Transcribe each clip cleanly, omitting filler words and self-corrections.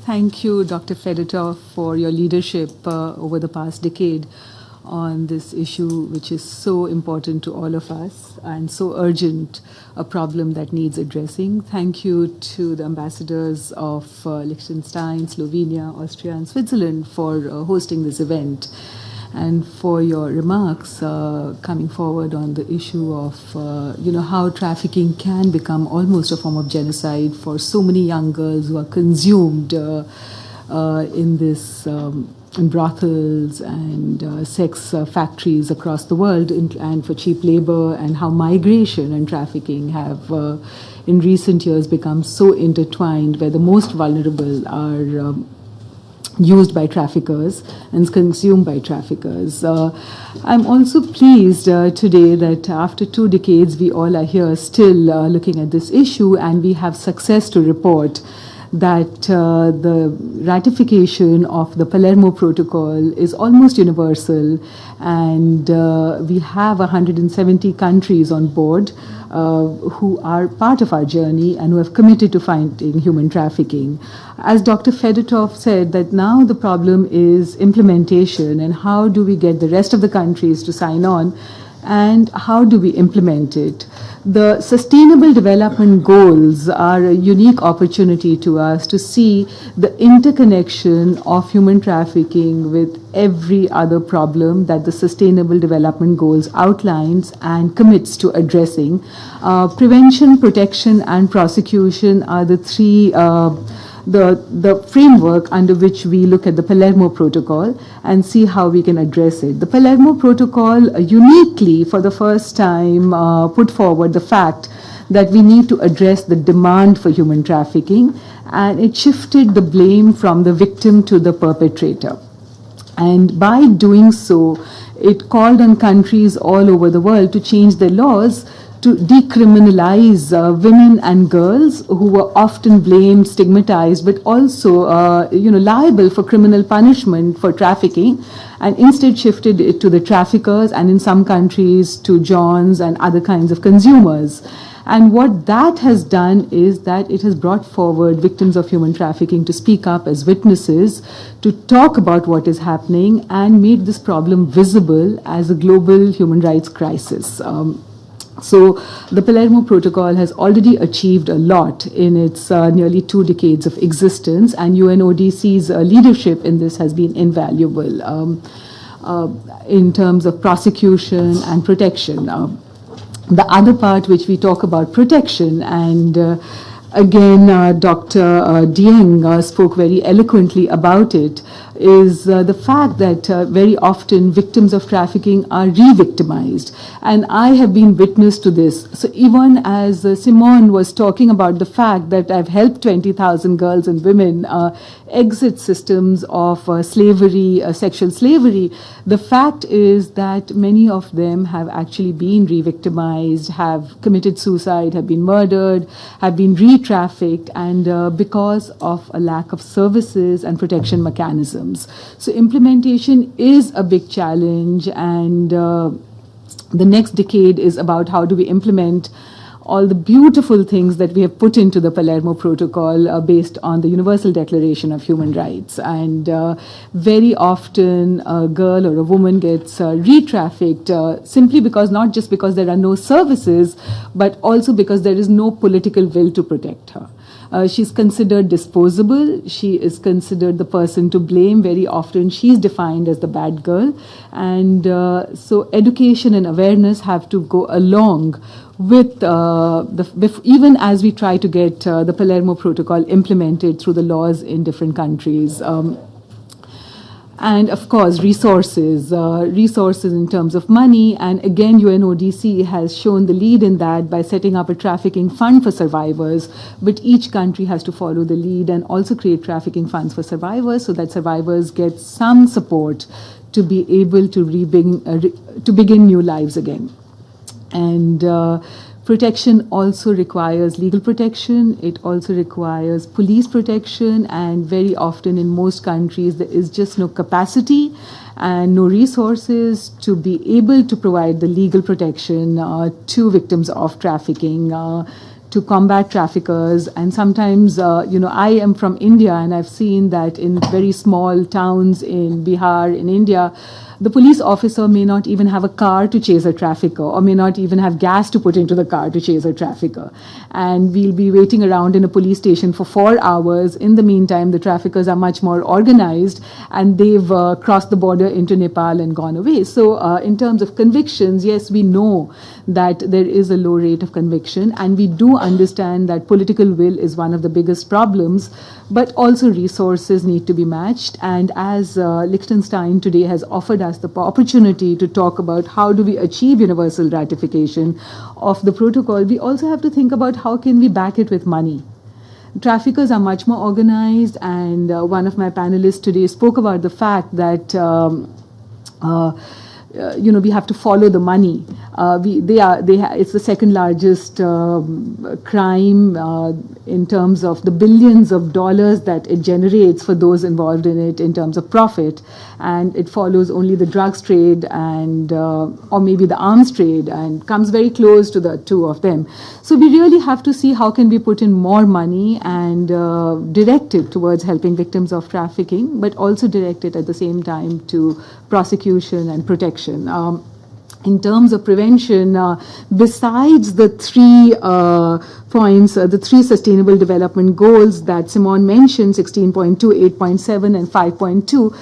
Thank you, Dr. Fedotov, for your leadership over the past decade on this issue, which is so important to all of us and so urgent, a problem that needs addressing. Thank you to the ambassadors of Liechtenstein, Slovenia, Austria, and Switzerland for hosting this event, and for your remarks coming forward on the issue of how trafficking can become almost a form of genocide for so many young girls who are consumed in this in brothels and sex factories across the world, and for cheap labor, and how migration and trafficking have in recent years become so intertwined, where the most vulnerable are used by traffickers and consumed by traffickers. I'm also pleased today that after 2 decades we all are here still looking at this issue, and we have success to report that the ratification of the Palermo Protocol is almost universal, and we have 170 countries on board who are part of our journey and who have committed to fighting human trafficking. As Dr. Fedotov said, that now the problem is implementation, and how do we get the rest of the countries to sign on, and how do we implement it? The Sustainable Development Goals are a unique opportunity to us to see the interconnection of human trafficking with every other problem that the Sustainable Development Goals outlines and commits to addressing. Prevention, protection, and prosecution are the three the framework under which we look at the Palermo Protocol and see how we can address it. The Palermo Protocol uniquely, for the first time, put forward the fact that we need to address the demand for human trafficking, and it shifted the blame from the victim to the perpetrator. And by doing so, it called on countries all over the world to change their laws to decriminalize women and girls who were often blamed, stigmatized, but also liable for criminal punishment for trafficking, and instead shifted it to the traffickers, and in some countries to Johns and other kinds of consumers. And what that has done is that it has brought forward victims of human trafficking to speak up as witnesses, to talk about what is happening, and made this problem visible as a global human rights crisis. So the Palermo Protocol has already achieved a lot in its nearly 2 decades of existence, and UNODC's leadership in this has been invaluable in terms of prosecution and protection. The other part which we talk about, protection, and again Dr. Dieng spoke very eloquently about it, is the fact that very often victims of trafficking are re-victimized. And I have been witness to this. So even as Simone was talking about the fact that I've helped 20,000 girls and women exit systems of slavery, sexual slavery, the fact is that many of them have actually been re-victimized, have committed suicide, have been murdered, have been re-trafficked, and because of a lack of services and protection mechanisms. So implementation is a big challenge, and the next decade is about how do we implement all the beautiful things that we have put into the Palermo Protocol based on the Universal Declaration of Human Rights. And very often a girl or a woman gets re-trafficked simply because, not just because there are no services, but also because there is no political will to protect her. She's considered disposable. She is considered the person to blame. Very often she's defined as the bad girl. And so education and awareness have to go along with even as we try to get the Palermo Protocol implemented through the laws in different countries. And of course, resources in terms of money. And again, UNODC has shown the lead in that by setting up a trafficking fund for survivors. But each country has to follow the lead and also create trafficking funds for survivors, so that survivors get some support to be able to begin new lives again. And protection also requires legal protection. It also requires police protection, and very often in most countries there is just no capacity and no resources to be able to provide the legal protection to victims of trafficking, to combat traffickers. And sometimes, I am from India, and I've seen that in very small towns in Bihar, in India, the police officer may not even have a car to chase a trafficker, or may not even have gas to put into the car to chase a trafficker. And we'll be waiting around in a police station for 4 hours. In the meantime, the traffickers are much more organized, and they've crossed the border into Nepal and gone away. So in terms of convictions, yes, we know that there is a low rate of conviction, and we do understand that political will is one of the biggest problems, but also resources need to be matched. And as Liechtenstein today has offered us the opportunity to talk about how do we achieve universal ratification of the protocol, we also have to think about how can we back it with money. Traffickers are much more organized, and one of my panelists today spoke about the fact that we have to follow the money. It's the second largest crime in terms of the billions of dollars that it generates for those involved in it in terms of profit, and it follows only the drugs trade and or maybe the arms trade, and comes very close to the two of them. So we really have to see how can we put in more money and direct it towards helping victims of trafficking, but also direct it at the same time to prosecution and protection. In terms of prevention, besides the 3 points, the 3 sustainable development goals that Simone mentioned, 16.2, 8.7 and 5.2,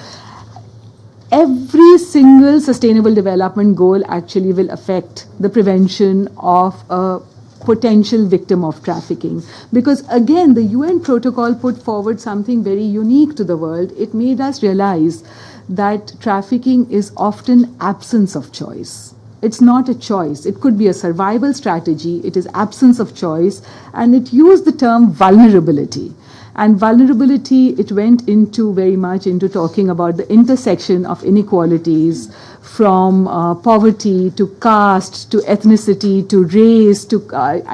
every single sustainable development goal actually will affect the prevention of a potential victim of trafficking. Because again, the UN protocol put forward something very unique to the world. It made us realize that trafficking is often absence of choice. It's not a choice. It could be a survival strategy. It is absence of choice. And it used the term vulnerability. And vulnerability, it went into very much into talking about the intersection of inequalities, from poverty to caste to ethnicity to race to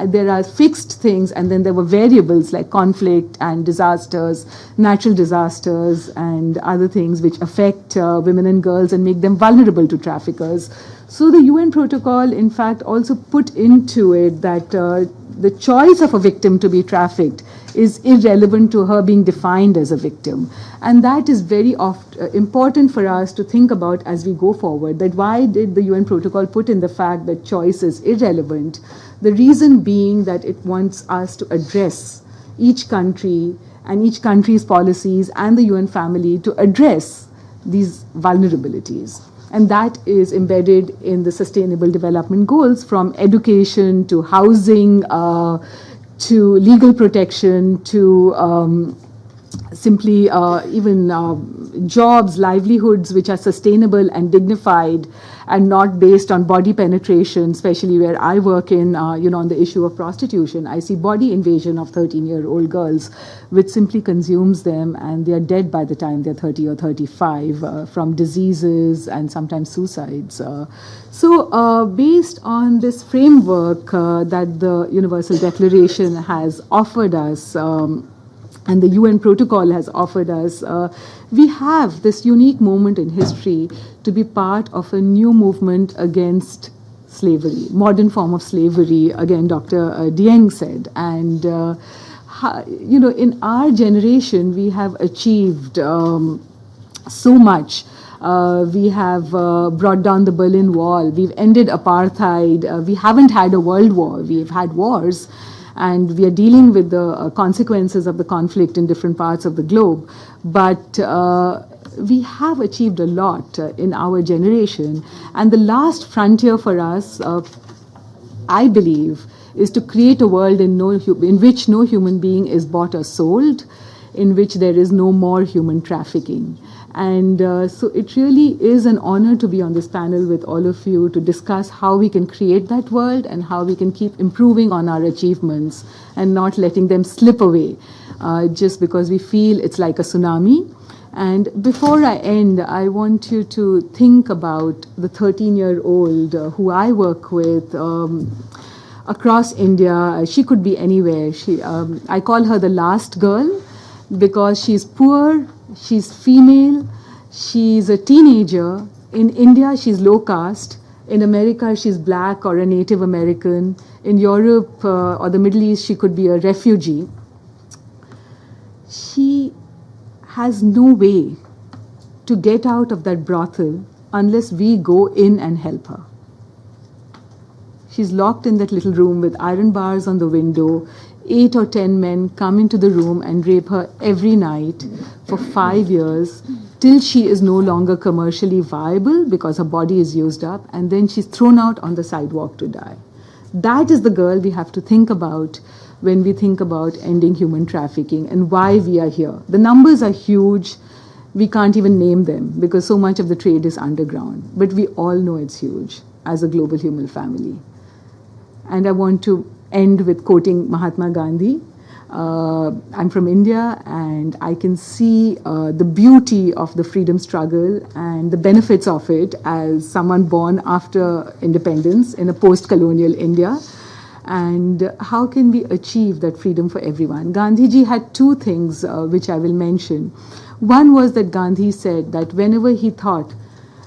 there are fixed things, and then there were variables like conflict and disasters, natural disasters and other things which affect women and girls and make them vulnerable to traffickers. So the UN protocol, in fact, also put into it that the choice of a victim to be trafficked is irrelevant to her being defined as a victim. And that is very important for us to think about as we go forward, that why did the UN protocol put in the fact that choice is irrelevant? The reason being that it wants us to address each country and each country's policies and the UN family to address these vulnerabilities. And that is embedded in the Sustainable Development Goals, from education to housing, to legal protection, to simply even jobs, livelihoods which are sustainable and dignified and not based on body penetration, especially where I work in, on the issue of prostitution. I see body invasion of 13-year-old girls, which simply consumes them, and they are dead by the time they're 30 or 35 from diseases and sometimes suicides. So based on this framework that the Universal Declaration has offered us, and the UN protocol has offered us, we have this unique moment in history to be part of a new movement against slavery, modern form of slavery, again, Dr. Dieng said. And, in our generation, we have achieved so much. We have brought down the Berlin Wall. We've ended apartheid. We haven't had a world war. We've had wars. And we are dealing with the consequences of the conflict in different parts of the globe. But we have achieved a lot in our generation. And the last frontier for us, I believe, is to create a world in which no human being is bought or sold, in which there is no more human trafficking. And so it really is an honor to be on this panel with all of you to discuss how we can create that world and how we can keep improving on our achievements and not letting them slip away just because we feel it's like a tsunami. And before I end, I want you to think about the 13-year-old who I work with across India. She could be anywhere. I call her the last girl because she's poor, she's female, she's a teenager. In India, she's low caste. In America, she's black or a Native American. In Europe or the Middle East, she could be a refugee. She has no way to get out of that brothel unless we go in and help her. She's locked in that little room with iron bars on the window. 8 or 10 men come into the room and rape her every night for 5 years till she is no longer commercially viable because her body is used up, and then she's thrown out on the sidewalk to die. That is the girl we have to think about when we think about ending human trafficking and why we are here. The numbers are huge. We can't even name them because so much of the trade is underground. But we all know it's huge as a global human family. And I want to end with quoting Mahatma Gandhi. I'm from India, and I can see the beauty of the freedom struggle and the benefits of it as someone born after independence in a post-colonial India. And how can we achieve that freedom for everyone? Gandhiji had 2 things which I will mention. One was that Gandhi said that whenever he thought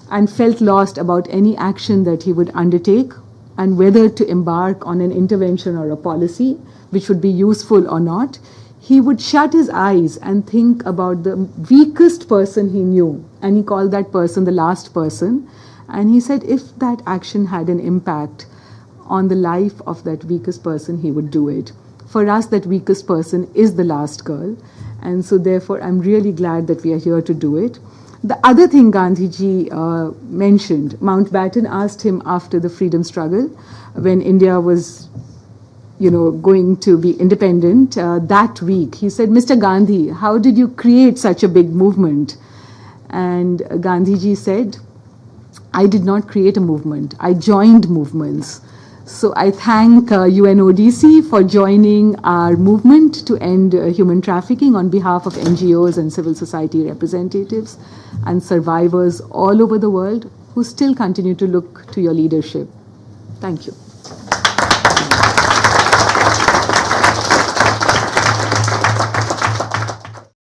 and felt lost about any action that he would undertake, and whether to embark on an intervention or a policy, which would be useful or not, he would shut his eyes and think about the weakest person he knew. And he called that person the last person. And he said if that action had an impact on the life of that weakest person, he would do it. For us, that weakest person is the last girl. And so therefore, I'm really glad that we are here to do it. The other thing Gandhiji mentioned, Mountbatten asked him after the freedom struggle, when India was, going to be independent that week. He said, Mr. Gandhi, how did you create such a big movement? And Gandhiji said, I did not create a movement. I joined movements. So I thank UNODC for joining our movement to end human trafficking on behalf of NGOs and civil society representatives and survivors all over the world who still continue to look to your leadership. Thank you.